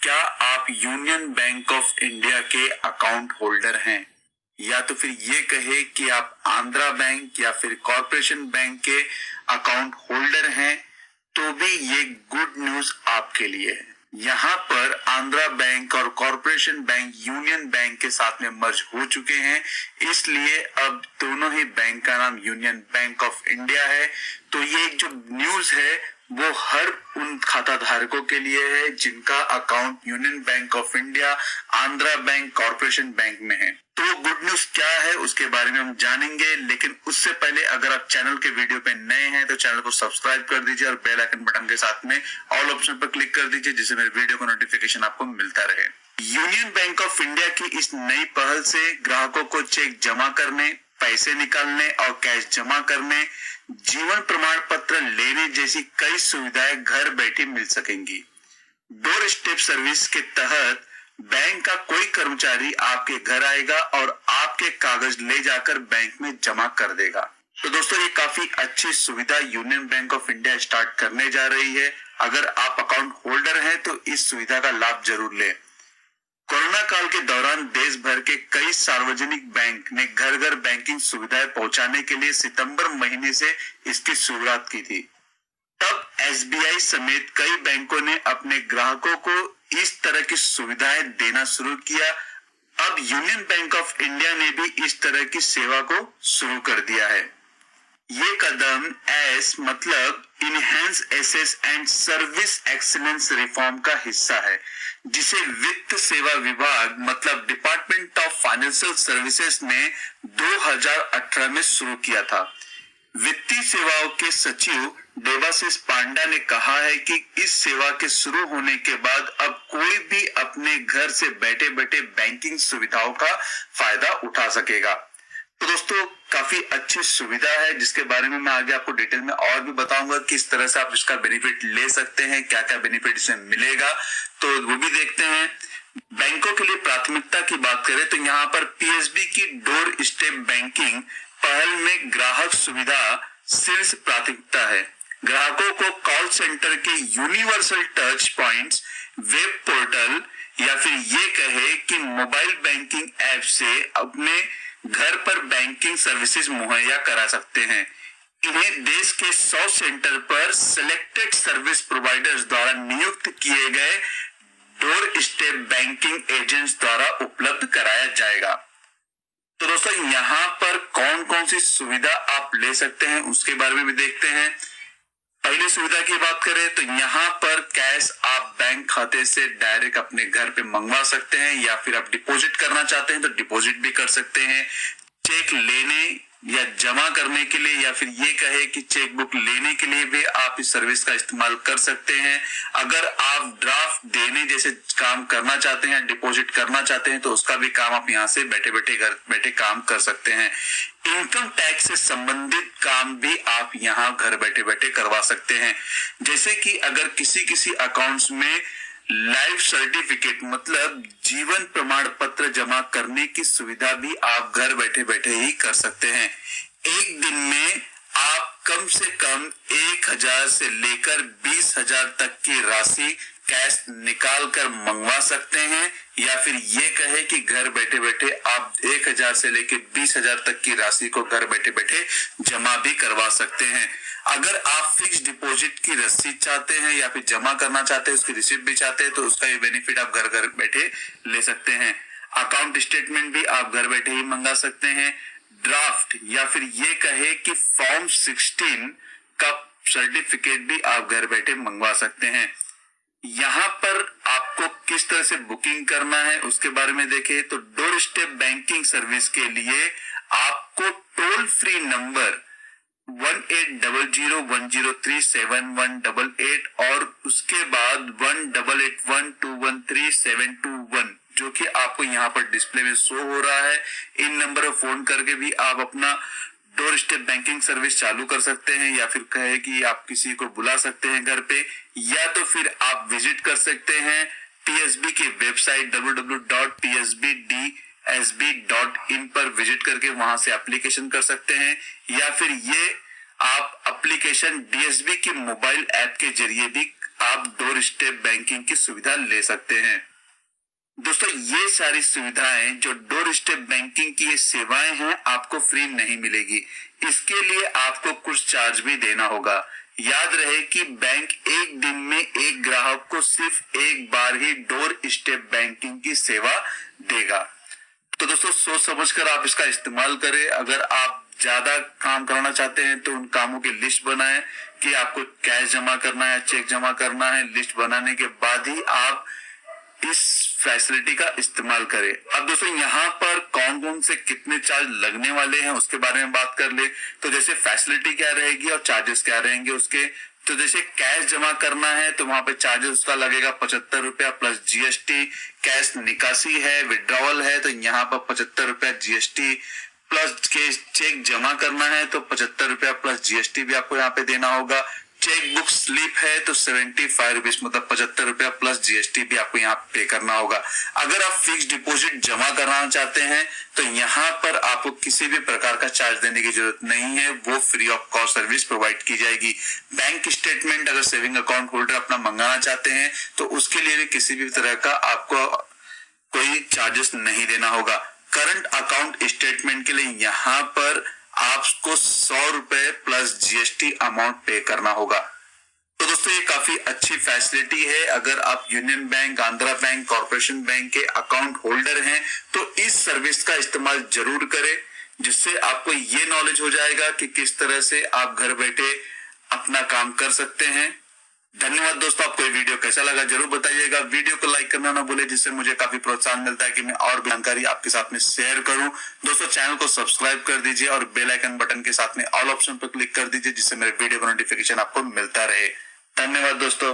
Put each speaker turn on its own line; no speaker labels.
क्या आप union bank of India के अकाउंट होल्डर हैं, या तो फिर ये कहे कि आप आंध्रा बैंक या फिर कॉर्पोरेशन बैंक के अकाउंट होल्डर हैं, तो भी ये गुड न्यूज आपके लिए है। यहाँ पर आंध्रा बैंक और कॉर्पोरेशन बैंक यूनियन बैंक के साथ में मर्ज हो चुके हैं, इसलिए अब दोनों ही बैंक का नाम यूनियन बैंक ऑफ इंडिया है। तो ये जो न्यूज है वो हर उन खाता धारकों के लिए है जिनका account union bank of India, Andhra bank, corporation bank में है। तो गुड न्यूज क्या है उसके बारे में हम जानेंगे, लेकिन उससे पहले अगर आप चैनल के वीडियो पे नए हैं तो चैनल को सब्सक्राइब कर दीजिए और बेल आइकन बटन के साथ में ऑल ऑप्शन पर क्लिक कर दीजिए, जिससे मेरे वीडियो का नोटिफिकेशन आपको मिलता रहे। यूनियन बैंक ऑफ इंडिया की इस नई पहल से ग्राहकों को चेक जमा करने, पैसे निकालने और कैश जमा करने, जीवन प्रमाण पत्र लेने जैसी कई सुविधाएं घर बैठे मिल सकेंगी। डोर स्टेप सर्विस के तहत बैंक का कोई कर्मचारी आपके घर आएगा और आपके कागज ले जाकर बैंक में जमा कर देगा। तो दोस्तों, ये काफी अच्छी सुविधा union bank of India start करने जा रही है। अगर आप अकाउंट होल्डर हैं तो इस सुविधा का लाभ जरूर लें। कोरोना काल के दौरान देश भर के कई सार्वजनिक बैंक ने घर घर बैंकिंग सुविधाएं पहुंचाने के लिए सितंबर महीने से इसकी शुरुआत की थी। तब एसबीआई समेत कई बैंकों ने अपने ग्राहकों को इस तरह की सुविधाएं देना शुरू किया। अब यूनियन बैंक ऑफ इंडिया ने भी इस तरह की सेवा को शुरू कर दिया है। ये कदम एस मतलब enhance access and service excellence reform का हिस्सा है, जिसे वित्त सेवा विभाग मतलब डिपार्टमेंट ऑफ फाइनेंशियल सर्विसेज ने 2018 में शुरू किया था। वित्तीय सेवाओं के सचिव देवाशीष पांडा ने कहा है कि इस सेवा के शुरू होने के बाद अब कोई भी अपने घर से बैठे बैठे बैंकिंग सुविधाओं का फायदा उठा सकेगा। तो दोस्तों, काफी अच्छी सुविधा है जिसके बारे में मैं आगे आपको डिटेल में और भी बताऊंगा किस तरह से आप इसका बेनिफिट ले सकते हैं, क्या क्या बेनिफिट इसमें मिलेगा, तो वो भी देखते हैं। बैंकों के लिए प्राथमिकता की बात करें तो यहाँ पर पीएसबी की डोर स्टेप बैंकिंग पहल में ग्राहक सुविधा शीर्ष प्राथमिकता है। ग्राहकों को कॉल सेंटर के universal touch points, web portal या फिर ये कहे कि मोबाइल बैंकिंग ऐप से अपने घर पर बैंकिंग सर्विसेज मुहैया करा सकते हैं। इन्हें देश के 100 सेंटर पर सिलेक्टेड सर्विस प्रोवाइडर्स द्वारा नियुक्त किए गए डोर स्टेप बैंकिंग एजेंट्स द्वारा उपलब्ध कराया जाएगा। तो दोस्तों, यहाँ पर कौन कौन सी सुविधा आप ले सकते हैं उसके बारे में भी देखते हैं। पहली सुविधा की बात करें तो यहाँ पर कैश आप बैंक खाते से डायरेक्ट अपने घर पे मंगवा सकते हैं, या फिर आप डिपॉजिट करना चाहते हैं तो डिपॉजिट भी कर सकते हैं। चेक लेने या जमा करने के लिए या फिर ये कहे कि चेक बुक लेने के लिए भी आप इस सर्विस का इस्तेमाल कर सकते हैं। अगर आप ड्राफ्ट देने जैसे काम करना चाहते हैं, डिपॉजिट करना चाहते हैं, तो उसका भी काम आप यहाँ से बैठे बैठे घर बैठे काम कर सकते हैं। इनकम टैक्स से संबंधित काम भी आप यहाँ घर बैठे बैठे करवा सकते हैं, जैसे कि अगर किसी अकाउंट्स में लाइफ सर्टिफिकेट मतलब जीवन प्रमाण पत्र जमा करने की सुविधा भी आप घर बैठे बैठे ही कर सकते हैं। एक दिन में आप कम से कम 1000 से लेकर 20,000 तक की राशि कैश निकाल कर मंगवा सकते हैं, या फिर ये कहे कि घर बैठे बैठे आप 1000 से लेकर 20,000 तक की राशि को घर बैठे बैठे जमा भी करवा सकते हैं। अगर आप फिक्स डिपॉजिट की रसीद चाहते हैं या फिर जमा करना चाहते हैं, उसकी रिसीप्ट भी चाहते हैं, तो उसका ये बेनिफिट आप घर घर बैठे ले सकते हैं। अकाउंट स्टेटमेंट भी आप घर बैठे ही मंगा सकते हैं। ड्राफ्ट या फिर ये कहे कि फॉर्म 16 का सर्टिफिकेट भी आप घर बैठे मंगवा सकते हैं। यहाँ पर आपको किस तरह से बुकिंग करना है उसके बारे में देखें तो डोर स्टेप बैंकिंग सर्विस के लिए आपको टोल फ्री नंबर 1800103718 और उसके बाद 1881213721 जो कि आपको यहाँ पर डिस्प्ले में शो हो रहा है, इन नंबर पर फोन करके भी आप अपना डोर स्टेप बैंकिंग सर्विस चालू कर सकते हैं, या फिर कहे कि आप किसी को बुला सकते हैं घर पे, या तो फिर आप विजिट कर सकते हैं पीएसबी की वेबसाइट www.psbdsb.in पर विजिट करके वहां से एप्लीकेशन कर सकते हैं, या फिर ये आप एप्लीकेशन डीएसबी के मोबाइल ऐप के जरिए भी आप डोर स्टेप बैंकिंग की सुविधा ले सकते हैं। दोस्तों, ये सारी सुविधाएं जो डोर स्टेप बैंकिंग की ये सेवाएं हैं, आपको फ्री नहीं मिलेगी। इसके लिए आपको कुछ चार्ज भी देना होगा। याद रहे कि बैंक एक दिन में एक ग्राहक को सिर्फ एक बार ही डोर स्टेप बैंकिंग की सेवा देगा। तो दोस्तों, सोच समझकर आप इसका इस्तेमाल करें। अगर आप ज्यादा काम कराना चाहते हैं तो उन कामों की लिस्ट बनाएं कि आपको कैश जमा करना है, चेक जमा करना है। लिस्ट बनाने के बाद ही आप इस फैसिलिटी का इस्तेमाल करें। अब दोस्तों, यहाँ पर कौन कौन से कितने चार्ज लगने वाले हैं उसके बारे में बात कर ले। तो जैसे फैसिलिटी क्या रहेगी और चार्जेस क्या रहेंगे उसके। तो जैसे कैश जमा करना है तो वहां पे चार्जेस उसका लगेगा 75 रुपया प्लस जीएसटी। कैश निकासी है, विड्रॉवल है, तो यहाँ पर 75 रुपया जीएसटी प्लस चेक जमा करना है तो 75 रुपया प्लस जीएसटी भी आपको यहाँ पे देना होगा। चेक बुक स्लिप है तो 75 रुपीज मतलब 75 रुपया प्लस जीएसटी भी आपको यहाँ पे करना होगा। अगर आप फिक्स डिपॉजिट जमा कराना चाहते हैं तो यहाँ पर आपको किसी भी प्रकार का चार्ज देने की जरूरत नहीं है, वो free of cost service provide की जाएगी। बैंक स्टेटमेंट अगर सेविंग अकाउंट होल्डर अपना मंगाना चाहते हैं तो उसके लिए भी किसी भी तरह का आपको कोई चार्जेस नहीं देना होगा। करंट अकाउंट स्टेटमेंट के लिए यहाँ पर आपको 100 रुपए प्लस जीएसटी अमाउंट पे करना होगा। तो दोस्तों, ये काफी अच्छी फैसिलिटी है। अगर आप union bank, Andhra bank, corporation bank के अकाउंट होल्डर हैं तो इस सर्विस का इस्तेमाल जरूर करें, जिससे आपको ये नॉलेज हो जाएगा कि किस तरह से आप घर बैठे अपना काम कर सकते हैं। धन्यवाद दोस्तों, आपको ये वीडियो कैसा लगा जरूर बताइएगा। वीडियो को लाइक करना ना भूले, जिससे मुझे काफी प्रोत्साहन मिलता है कि मैं और जानकारी आपके साथ में शेयर करूं। दोस्तों, चैनल को सब्सक्राइब कर दीजिए और बेल आइकन बटन के साथ में ऑल ऑप्शन पर क्लिक कर दीजिए, जिससे मेरे वीडियो का नोटिफिकेशन आपको मिलता रहे। धन्यवाद दोस्तों।